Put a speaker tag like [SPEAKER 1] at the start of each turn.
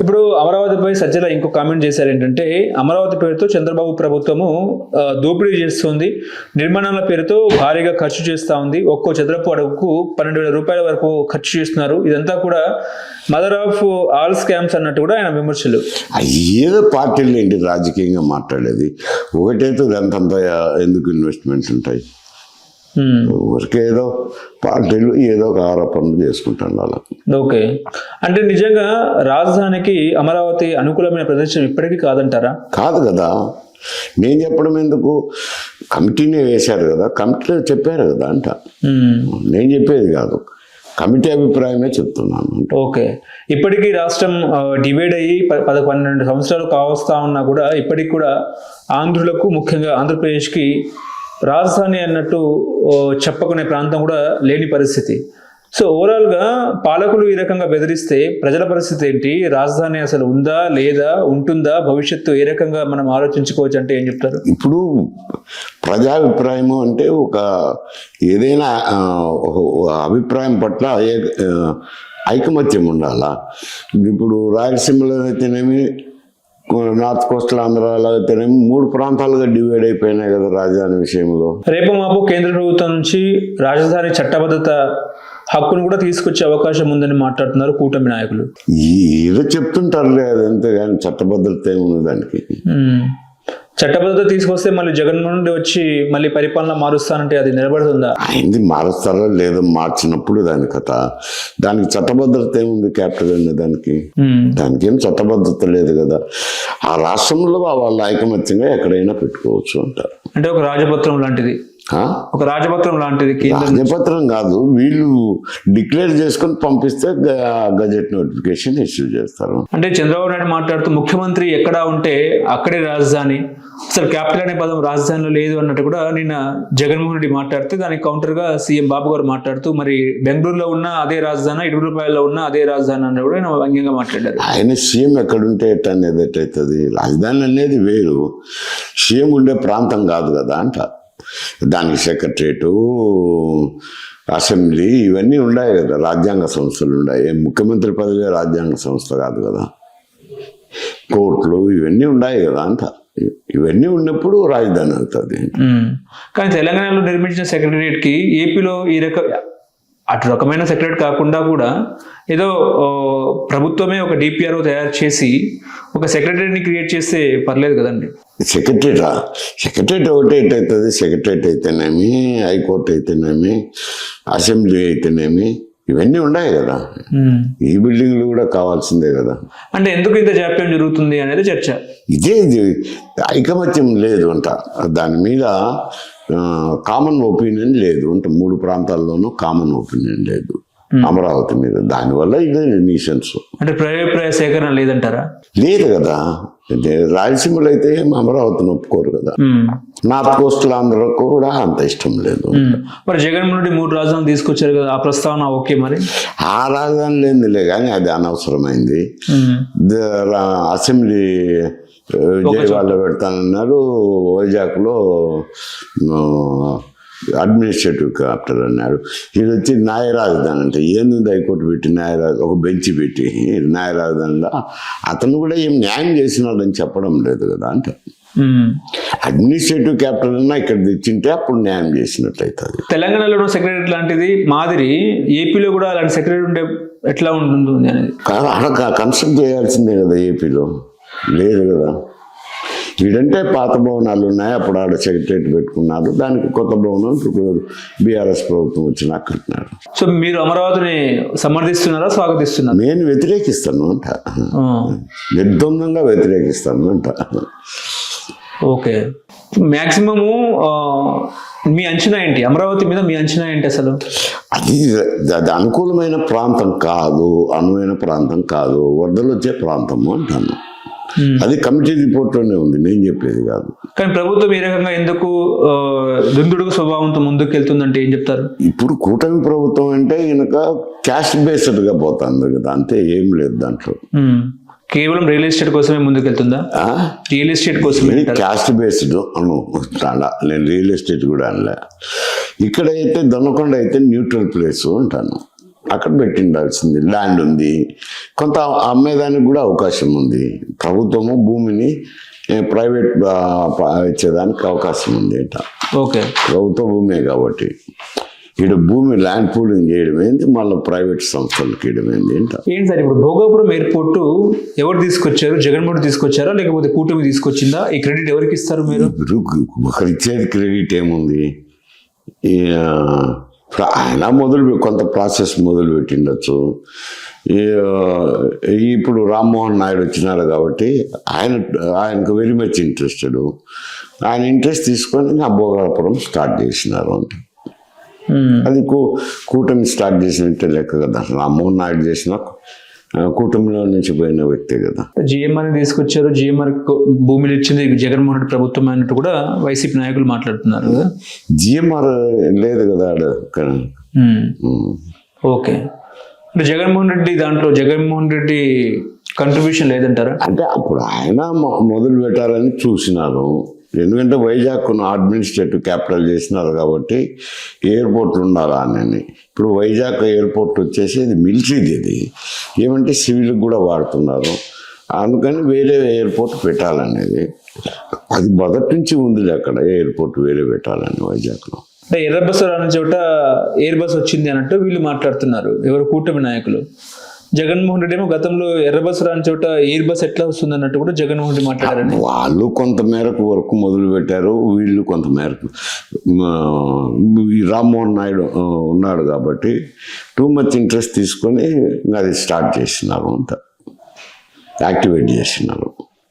[SPEAKER 1] ఇప్పుడు అమరావతిపై సజ్జల ఇంకో కామెంట్ చేశారు ఏంటంటే, అమరావతి పేరుతో చంద్రబాబు ప్రభుత్వము దోపిడీ చేస్తుంది, నిర్మాణాల పేరుతో భారీగా ఖర్చు చేస్తూ ఉంది, ఒక్కో చదరపు అడుగుకు 12,000 రూపాయల వరకు ఖర్చు చేస్తున్నారు, ఇదంతా కూడా మదర్ ఆఫ్ ఆల్ స్కామ్స్ అన్నట్టు కూడా ఆయన విమర్శలు.
[SPEAKER 2] ఏదో పార్టీలు ఏంటి రాజకీయంగా మాట్లాడేది, ఒకటైతే దాంతంత ఎందుకు ఇన్వెస్ట్మెంట్స్ ఉంటాయి, ఊరికే ఏదో పార్టీలు ఏదో ఒక ఆరోపణలు చేసుకుంటాను అలా.
[SPEAKER 1] ఓకే, అంటే నిజంగా రాజధానికి అమరావతి అనుకూలమైన ప్రదేశం ఇప్పటికీ కాదంటారా?
[SPEAKER 2] కాదు కదా, నేను చెప్పడం ఎందుకు, కమిటీనే వేశారు కదా, కమిటీలో చెప్పారు కదా అంట, నేను చెప్పేది కాదు, కమిటీ అభిప్రాయమే చెప్తున్నాను.
[SPEAKER 1] ఓకే, ఇప్పటికీ రాష్ట్రం డివైడ్ అయ్యి 12 సంవత్సరాలు కావస్తా ఉన్నా కూడా ఇప్పటికి కూడా ఆంధ్రులకు, ముఖ్యంగా ఆంధ్రప్రదేశ్కి రాజధాని అన్నట్టు చెప్పుకునే ప్రాంతం కూడా లేని పరిస్థితి. సో ఓవరాల్గా పాలకులు ఈ రకంగా బెదిరిస్తే ప్రజల పరిస్థితి ఏంటి? రాజధాని అసలు ఉందా లేదా, ఉంటుందా, భవిష్యత్తు ఏ రకంగా మనం ఆలోచించుకోవచ్చు అంటే ఏం చెప్తారు?
[SPEAKER 2] ఇప్పుడు ప్రజాభిప్రాయము అంటే ఒక ఏదైనా అభిప్రాయం పట్ల ఐకమత్యం ఉండాలా. ఇప్పుడు రాయలసీమలో అయితేనేమి, నార్త్ కోస్టల్ ఆంధ్రాలో అయితేనేమి 3 ప్రాంతాలుగా డివైడ్ అయిపోయినాయి కదా రాజధాని విషయంలో.
[SPEAKER 1] రేపు మాపు కేంద్ర ప్రభుత్వం నుంచి రాజధాని చట్టబద్ధత హక్కును కూడా తీసుకొచ్చే అవకాశం ఉందని మాట్లాడుతున్నారు కూటమి నాయకులు.
[SPEAKER 2] ఏదో చెప్తుంటారులే, అదంతే కానీ చట్టబద్ధత ఏముంది దానికి.
[SPEAKER 1] చట్టబద్ధత తీసుకొస్తే మళ్ళీ జగన్మోహన్ రెడ్డి వచ్చి మళ్ళీ పరిపాలన మారుస్తానంటే అది నిలబడుతుందా?
[SPEAKER 2] అయింది మారుస్తారా లేదో, మార్చినప్పుడు దాని కథ. దానికి చట్టబద్ధత ఏముంది క్యాపిటల్ అనే దానికి ఏం చట్టబద్ధత లేదు కదా. ఆ రాష్ట్రంలో వాళ్ళ ఐకమత్యంగా ఎక్కడైనా పెట్టుకోవచ్చు అంటారు.
[SPEAKER 1] అంటే ఒక రాజపత్రం లాంటిది, ఒక రాజపత్రం లాంటిది.
[SPEAKER 2] రాజపత్రం కాదు, వీళ్ళు డిక్లేర్ చేసుకొని పంపిస్తే గజెట్ నోటిఫికేషన్ ఇష్యూ చేస్తారు.
[SPEAKER 1] అంటే చంద్రబాబు నాయుడు మాట్లాడుతూ ముఖ్యమంత్రి ఎక్కడా ఉంటే అక్కడే రాజధాని, అసలు క్యాపిటల్ అనే పదం రాజధానిలో లేదు అన్నట్టు కూడా నిన్న జగన్మోహన్ రెడ్డి మాట్లాడితే దానికి కౌంటర్ గా సీఎం బాబు గారు మాట్లాడుతూ మరి బెంగళూరులో ఉన్న అదే రాజధాని, ఇడుగులపాయలో ఉన్న అదే రాజధాని అన్న కూడా ఆయన వ్యంగ్యంగా మాట్లాడారు.
[SPEAKER 2] ఆయన సీఎం ఎక్కడుంటే అనేది ఎట్టయితుంది, రాజధాని అనేది వేరు, సీఎం ఉండే ప్రాంతం కాదు కదా అంట. దానికి సెక్రటరేటు, అసెంబ్లీ ఇవన్నీ ఉన్నాయి కదా, రాజ్యాంగ సంస్థలు ఉన్నాయి. ముఖ్యమంత్రి పదవి రాజ్యాంగ సంస్థ కాదు కదా, కోర్టులు ఇవన్నీ ఉన్నాయి కదా అంట. ఇవన్నీ ఉన్నప్పుడు రాజధాని అవుతుంది.
[SPEAKER 1] కానీ తెలంగాణలో నిర్మించిన సెక్రటరియట్ కి ఏపీలో ఈ అటు రకమైన సెక్రటరీ కాకుండా కూడా ఏదో ప్రభుత్వమే ఒక డిపిఆర్ఓ తయారు చేసి ఒక సెక్రటరీని క్రియేట్ చేస్తే పర్లేదు కదండి.
[SPEAKER 2] సెక్రటరేట్ ఒకటే ఎట్టవుతుంది, సెక్రటరేట్ అయితేనేమి, హైకోర్టు అయితేనేమి, అసెంబ్లీ అయితేనేమి, ఇవన్నీ ఉన్నాయి కదా. ఈ బిల్డింగ్లు కూడా కావాల్సిందే కదా.
[SPEAKER 1] అంటే ఎందుకు ఇంత జాప్యం జరుగుతుంది అనేది చర్చ.
[SPEAKER 2] ఇది ఐకమత్యం లేదు అంట, దాని మీద కామన్ ఒపీనియన్ లేదు అంట. 3 ప్రాంతాల్లోనూ కామన్ ఒపీనియన్ లేదు అమరావతి మీద. దానివల్ల ఇది న్యూసెన్స్.
[SPEAKER 1] అంటే ప్రజాభిప్రాయ సేకరణ లేదంటారా?
[SPEAKER 2] లేదు కదా. రాయలసీమలో అయితే అమరావతిని ఒప్పుకోరు కదా, నార్త్ కోస్టల్ ఆంధ్రకు కూడా అంత ఇష్టం లేదు.
[SPEAKER 1] మరి జగన్మోహన్ రెడ్డి 3 రాజధానులు తీసుకొచ్చారు కదా, ఆ ప్రస్తావన ఓకే. మరి ఆ
[SPEAKER 2] రాజధాని లేనిలే కానీ అది అనవసరమైంది. అసెంబ్లీ విజయవాడలో పెడతానన్నారు, వైజాగ్లో అడ్మినిస్ట్రేటివ్ క్యాపిటల్ అన్నారు. ఇది వచ్చి న్యాయ రాజధాని అంటే ఏంది, హైకోర్టు పెట్టి ఒక బెంచ్ పెట్టి న్యాయ రాజధానిలో అతను కూడా ఏం న్యాయం చేసినాడని చెప్పడం లేదు కదా అంటే. అడ్మినిస్ట్రేటివ్ క్యాపిటల్ అన్నా ఇక్కడ తెచ్చింటే అప్పుడు న్యాయం చేసినట్లయితుంది.
[SPEAKER 1] తెలంగాణలో సెక్రటరీ లాంటిది మాదిరి ఏపీలో కూడా అలాంటి సెక్రటరీ ఉంటే ఎట్లా ఉంటుంది అనేది
[SPEAKER 2] అక్కడ కన్స్ట్రక్ట్ చేయాల్సిందే కదా, ఏపీలో లేదు కదా. వీడంటే పాత భవనాలు ఉన్నాయి, అప్పుడు ఆడ సెక్రటరేట్ పెట్టుకున్నారు, దానికి కొత్త భవనం ఇప్పుడు బీఆర్ఎస్ ప్రభుత్వం వచ్చినా కట్టినారు.
[SPEAKER 1] సో మీరు అమరావతిని సమర్థిస్తున్నారా, స్వాగతిస్తున్నారా?
[SPEAKER 2] నేను వ్యతిరేకిస్తాను అంట, నిర్ద్వందంగా వ్యతిరేకిస్తాను అంట.
[SPEAKER 1] ఓకే, మ్యాక్సిమము మీ అంచనా ఏంటి అమరావతి మీద? మీ అంచనా ఏంటి అసలు?
[SPEAKER 2] అది అనుకూలమైన ప్రాంతం కాదు, అనువైన ప్రాంతం కాదు, వరదలు వచ్చే ప్రాంతము అంటాను. అది కమిటీ రిపోర్ట్లోనే ఉంది, నేను చెప్పేది కాదు.
[SPEAKER 1] కానీ ప్రభుత్వం ఈ రకంగా ఎందుకు దుందుడుగు స్వభావంతో ముందుకు వెళ్తుందంటే ఏం చెప్తారు?
[SPEAKER 2] ఇప్పుడు కూటమి ప్రభుత్వం అంటే కనుక క్యాష్ బేస్డ్గా పోతుంది కదా, అంతే, ఏం లేదు దాంట్లో.
[SPEAKER 1] కేవలం రియల్ ఎస్టేట్ కోసమే ముందుకు వెళ్తుందా? రియల్ ఎస్టేట్ కోసమే,
[SPEAKER 2] క్యాస్ట్ బేస్డ్ అను అలా. నేను రియల్ ఎస్టేట్ కూడా అనలే. ఇక్కడైతే దొనకొండ అయితే న్యూట్రల్ ప్లేస్ అంటాను. అక్కడ పెట్టిండాల్సింది. ల్యాండ్ ఉంది, కొంత అమ్మేదానికి కూడా అవకాశం ఉంది. ప్రభుత్వము భూమిని ప్రైవేట్ ఇచ్చేదానికి అవకాశం ఉంది అంట.
[SPEAKER 1] ఓకే.
[SPEAKER 2] ప్రభుత్వ భూమే కాబట్టి ఇక్కడ భూమి ల్యాండ్ పూలింగ్ చేయడం ఏంటి, మళ్ళీ ప్రైవేట్ సంస్థలకు ఇవ్వడం ఏంటి అంట.
[SPEAKER 1] ఏంటి సార్ ఇప్పుడు భోగాపురం ఎయిర్పోర్ట్ ఎవరు తీసుకొచ్చారు? జగన్మోహన్ తీసుకొచ్చారా లేకపోతే కూటమి తీసుకొచ్చిందా? ఈ క్రెడిట్ ఎవరికి ఇస్తారు మీరు?
[SPEAKER 2] ఒకరు ఇచ్చేది క్రెడిట్ ఏముంది? ఆయన కొంత ప్రాసెస్ మొదలు పెట్టిండొచ్చు. ఇప్పుడు రామ్మోహన్ నాయుడు వచ్చినారు కాబట్టి ఆయనకు వెరీ మచ్ ఇంట్రెస్టెడ్. ఆయన ఇంట్రెస్ట్ తీసుకొని ఆ భోగాపురం స్టార్ట్ చేసినారు అంటే అది కూటమి స్టార్ట్ చేసినట్టే లెక్క కదా. రామ్మోహన్ నాయుడు చేసిన కూటమిలో నుంచి పోయిన వ్యక్తే కదా.
[SPEAKER 1] జిఎంఆర్ తీసుకొచ్చారు, జిఎంఆర్ భూమిని ఇచ్చింది జగన్మోహన్ రెడ్డి ప్రభుత్వం అన్నట్టు కూడా వైసీపీ నాయకులు మాట్లాడుతున్నారు కదా.
[SPEAKER 2] జిఎంఆర్ లేదు కదా.
[SPEAKER 1] ఓకే. అంటే జగన్మోహన్ రెడ్డి కంట్రిబ్యూషన్ లేదంటారా?
[SPEAKER 2] అంటే అప్పుడు ఆయన మొదలు పెట్టాలని చూసినారు. ఎందుకంటే వైజాగ్ను అడ్మినిస్ట్రేటివ్ క్యాపిటల్ చేసినారు కాబట్టి ఎయిర్పోర్ట్లు ఉండాలా అని. ఇప్పుడు వైజాగ్ ఎయిర్పోర్ట్ వచ్చేసి ఇది మిలిటరీది, ఇది ఏమంటే సివిల్కి కూడా వాడుతున్నారు. అందుకని వేరే ఎయిర్పోర్ట్ పెట్టాలనేది అది మొదటి నుంచి ఉంది. అక్కడ ఎయిర్పోర్ట్ వేరే పెట్టాలని వైజాగ్లో.
[SPEAKER 1] అంటే ఎర్ర బస్సు రాని చోట ఎయిర్ బస్ వచ్చింది అన్నట్టు వీళ్ళు మాట్లాడుతున్నారు, ఎవరు కూటమి నాయకులు. జగన్మోహన్ రెడ్డి ఏమో గతంలో ఎర్ర బస్సు రాని చోట ఎయిర్ బస్ ఎట్లా వస్తుంది అన్నట్టు కూడా జగన్మోహన్ రెడ్డి మాట్లాడారని.
[SPEAKER 2] వాళ్ళు కొంత మేరకు వర్క్ మొదలు పెట్టారు, వీళ్ళు కొంత మేరకు. రామ్మోహన్ నాయుడు ఉన్నాడు కాబట్టి టూ మచ్ ఇంట్రెస్ట్ తీసుకొని అది స్టార్ట్ చేసినారు, అంతా యాక్టివేట్ చేసినారు.